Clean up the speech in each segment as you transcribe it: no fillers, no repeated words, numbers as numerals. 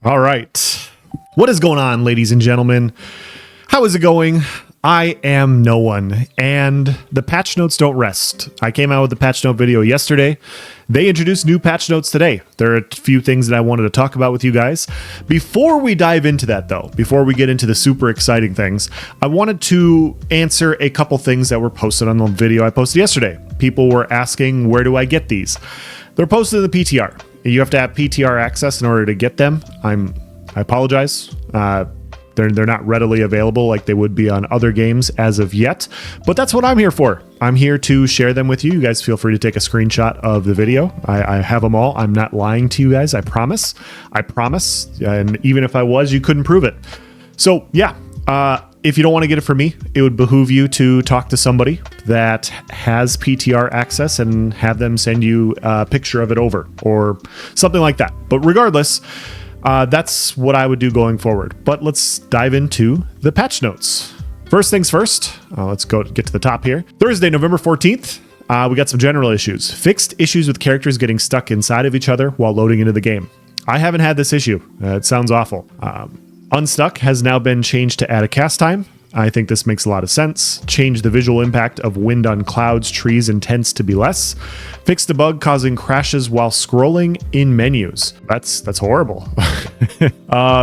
All right. What is going on, ladies and gentlemen? How is it going? I am no one, and the patch notes don't rest. I came out with the patch note video yesterday. They introduced new patch notes today. There are a few things that I wanted to talk about with you guys. Before we dive into that, though, before we get into the super exciting things, I wanted to answer a couple things that were posted on the video I posted yesterday. People were asking, where do I get these? They're posted in the PTR. You have to have PTR access in order to get them. I apologize. They're not readily available like they would be on other games as of yet, but that's what I'm here for. I'm here to share them with you. You guys feel free to take a screenshot of the video. I have them all. I'm not lying to you guys. I promise. And even if I was, you couldn't prove it. So yeah, if you don't want to get it from me, it would behoove you to talk to somebody that has PTR access and have them send you a picture of it over or something like that. But regardless, that's what I would do going forward. But let's dive into the patch notes. First things first, let's get to the top here. Thursday, November 14th, we got some general issues. Fixed issues with characters getting stuck inside of each other while loading into the game. I haven't had this issue. It sounds awful. Unstuck has now been changed to add a cast time. I think this makes a lot of sense. Change the visual impact of wind on clouds, trees, and tents to be less. Fix the bug causing crashes while scrolling in menus. That's horrible.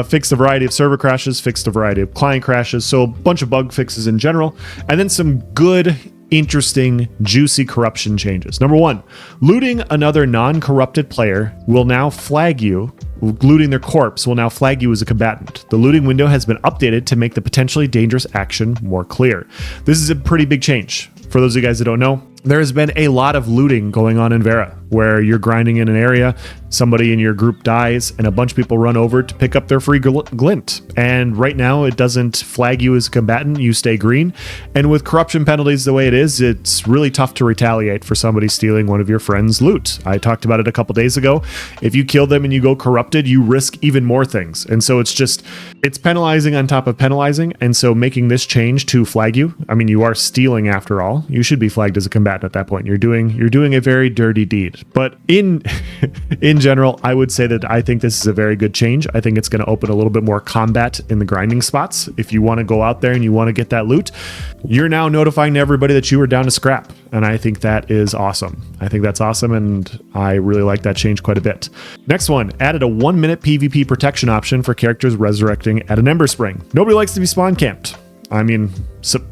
Fix a variety of server crashes, fixed a variety of client crashes. So a bunch of bug fixes in general. And then some good, interesting, juicy corruption changes. Number one, looting another non-corrupted player will now flag you. Looting their corpse will now flag you as a combatant. The looting window has been updated to make the potentially dangerous action more clear. This is a pretty big change. For those of you guys that don't know, there has been a lot of looting going on in Vera, where you're grinding in an area, somebody in your group dies, and a bunch of people run over to pick up their free glint. And right now, it doesn't flag you as a combatant, you stay green. And with corruption penalties the way it is, it's really tough to retaliate for somebody stealing one of your friend's loot. I talked about it a couple days ago. If you kill them and you go corrupted, you risk even more things. And so it's penalizing on top of penalizing. And so making this change to flag you, I mean, you are stealing after all. You should be flagged as a combatant at that point. You're doing a very dirty deed. But in general, I would say that I think this is a very good change. I think it's going to open a little bit more combat in the grinding spots. If you want to go out there and you want to get that loot, you're now notifying everybody that you were down to scrap. And I think that is awesome. I think that's awesome, and I really like that change quite a bit. Next one, added a 1-minute PvP protection option for characters resurrecting at an Ember Spring. Nobody likes to be spawn camped. I mean,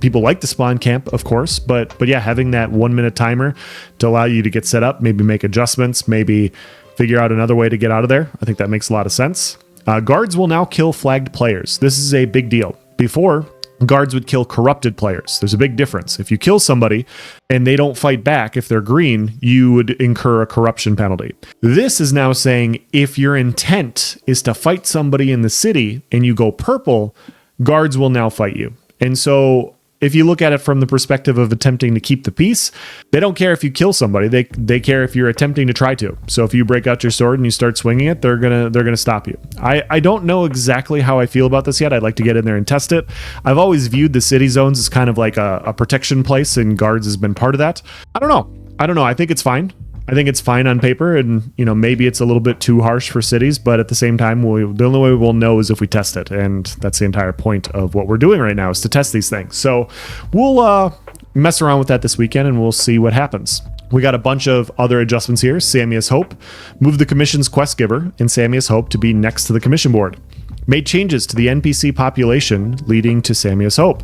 people like to spawn camp, of course, but yeah, having that 1-minute timer to allow you to get set up, maybe make adjustments, maybe figure out another way to get out of there. I think that makes a lot of sense. Guards will now kill flagged players. This is a big deal. Before, guards would kill corrupted players. There's a big difference. If you kill somebody and they don't fight back, if they're green, you would incur a corruption penalty. This is now saying if your intent is to fight somebody in the city and you go purple, guards will now fight you. And so if you look at it from the perspective of attempting to keep the peace, they don't care if you kill somebody. They care if you're attempting to try to. So if you break out your sword and you start swinging it, they're gonna stop you. I don't know exactly how I feel about this yet. I'd like to get in there and test it. I've always viewed the city zones as kind of like a protection place, and guards has been part of that. I don't know. I think it's fine. I think it's fine on paper, and maybe it's a little bit too harsh for cities, but at the same time, the only way we'll know is if we test it, and that's the entire point of what we're doing right now is to test these things. So we'll mess around with that this weekend, and we'll see what happens. We got a bunch of other adjustments here. Samia's Hope. Move the commission's quest giver in Samia's Hope to be next to the commission board. Made changes to the NPC population leading to Samia's Hope.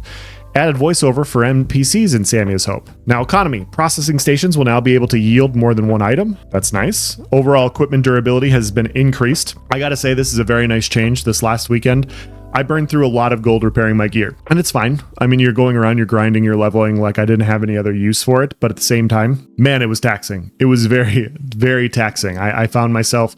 Added voiceover for NPCs in Samia's Hope. Now, economy. Processing stations will now be able to yield more than one item. That's nice. Overall equipment durability has been increased. I gotta say, this is a very nice change. This last weekend, I burned through a lot of gold repairing my gear, and it's fine. I mean, you're going around, you're grinding, you're leveling, like I didn't have any other use for it, but at the same time, man, it was taxing. It was very, very taxing. I found myself,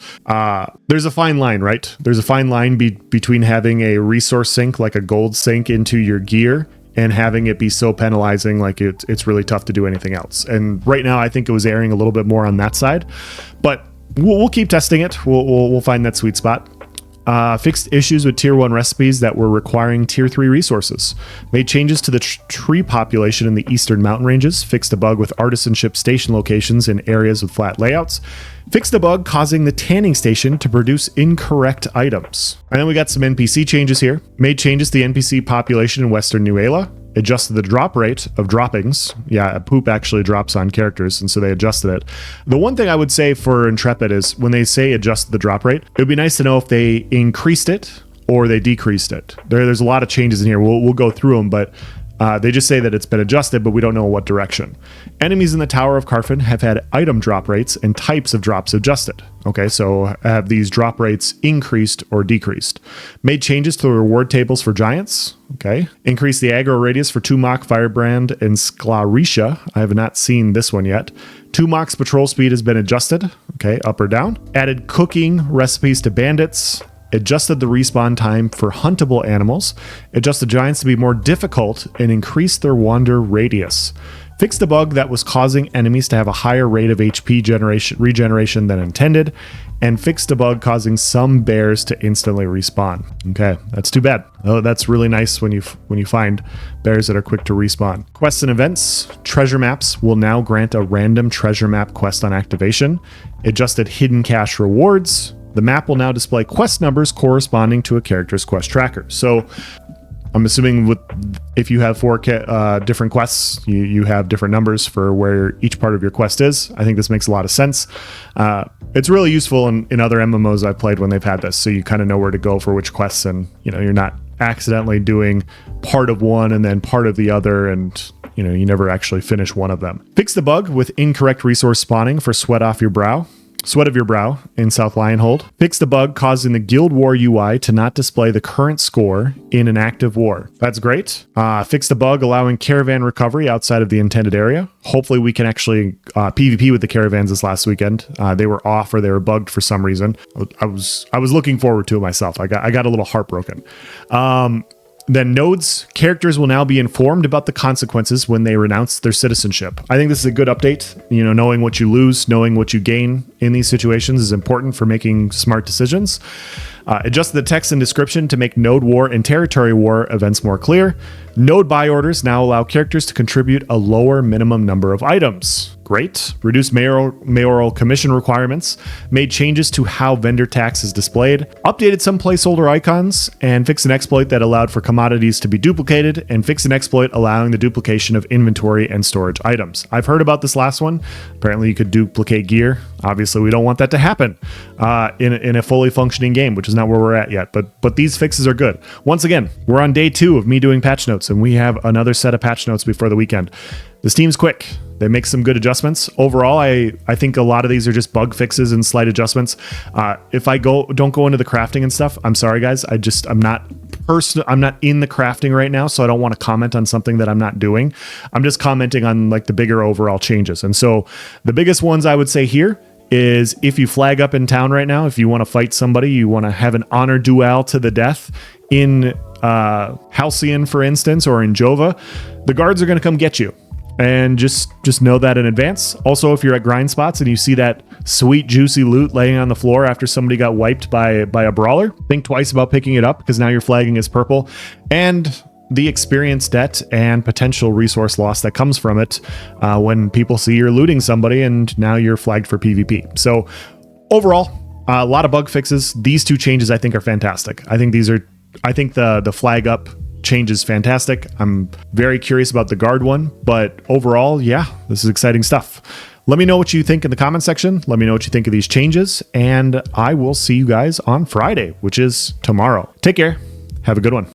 there's a fine line, right? There's a fine line between having a resource sink, like a gold sink into your gear, and having it be so penalizing, like it's really tough to do anything else. And right now, I think it was erring a little bit more on that side, but we'll keep testing it. We'll find that sweet spot. Fixed issues with tier 1 recipes that were requiring tier 3 resources. Made changes to the tree population in the eastern mountain ranges. Fixed a bug with artisanship station locations in areas with flat layouts. Fixed a bug causing the tanning station to produce incorrect items. And then we got some NPC changes here. Made changes to the NPC population in Western Nuela. Adjusted the drop rate of droppings. Yeah, poop actually drops on characters, and so they adjusted it. The one thing I would say for Intrepid is when they say adjust the drop rate, it would be nice to know if they increased it or they decreased it. There's a lot of changes in here. We'll go through them, but they just say that it's been adjusted, but we don't know what direction. Enemies in the Tower of Carfen have had item drop rates and types of drops adjusted. Okay, so have these drop rates increased or decreased? Made changes to the reward tables for giants. Okay, increased the aggro radius for Tumok, Firebrand, and Sclarisha. I have not seen this one yet. Tumok's patrol speed has been adjusted. Okay, up or down. Added cooking recipes to bandits. Adjusted the respawn time for huntable animals, adjusted giants to be more difficult, and increased their wander radius. Fixed a bug that was causing enemies to have a higher rate of HP regeneration than intended, and fixed a bug causing some bears to instantly respawn. Okay, that's too bad. Oh, that's really nice when you find bears that are quick to respawn. Quests and events. Treasure maps will now grant a random treasure map quest on activation. Adjusted hidden cache rewards. The map will now display quest numbers corresponding to a character's quest tracker. So I'm assuming if you have 4 different quests, you have different numbers for where each part of your quest is. I think this makes a lot of sense. It's really useful in other MMOs I've played when they've had this, so you kind of know where to go for which quests, and you're not accidentally doing part of one and then part of the other, and you never actually finish one of them. Fix the bug with incorrect resource spawning for Sweat of Your Brow in South Lionhold. Fix the bug causing the Guild War UI to not display the current score in an active war. That's great. Fix the bug allowing caravan recovery outside of the intended area. Hopefully we can actually PvP with the caravans this last weekend. They were off or they were bugged for some reason. I was looking forward to it myself. I got a little heartbroken. Then nodes, characters will now be informed about the consequences when they renounce their citizenship. I think this is a good update. Knowing what you lose, knowing what you gain in these situations is important for making smart decisions. Adjust the text and description to make node war and territory war events more clear. Node buy orders now allow characters to contribute a lower minimum number of items. Great. Reduced mayoral commission requirements. Made changes to how vendor tax is displayed. Updated some placeholder icons and fixed an exploit that allowed for commodities to be duplicated, and fixed an exploit allowing the duplication of inventory and storage items. I've heard about this last one. Apparently you could duplicate gear. Obviously we don't want that to happen in a fully functioning game, which is not where we're at yet, but these fixes are good. Once again, we're on day 2 of me doing patch notes, and we have another set of patch notes before the weekend. This team's quick. They make some good adjustments. Overall, I think a lot of these are just bug fixes and slight adjustments. If I don't go into the crafting and stuff, I'm sorry guys. I'm not in the crafting right now, so I don't want to comment on something that I'm not doing. I'm just commenting on like the bigger overall changes. And so the biggest ones I would say here is if you flag up in town right now, if you want to fight somebody, you want to have an honor duel to the death in Halcyon, for instance, or in Jova, the guards are going to come get you. And just know that in advance. Also, if you're at grind spots and you see that sweet, juicy loot laying on the floor after somebody got wiped by a brawler, think twice about picking it up, because now you're flagging as purple. And the experience debt and potential resource loss that comes from it when people see you're looting somebody and now you're flagged for PvP. So overall, a lot of bug fixes. These 2 changes I think are fantastic. I think the flag up change is fantastic. I'm very curious about the guard one, but overall, yeah, this is exciting stuff. Let me know what you think in the comment section. Let me know what you think of these changes, and I will see you guys on Friday, which is tomorrow. Take care. Have a good one.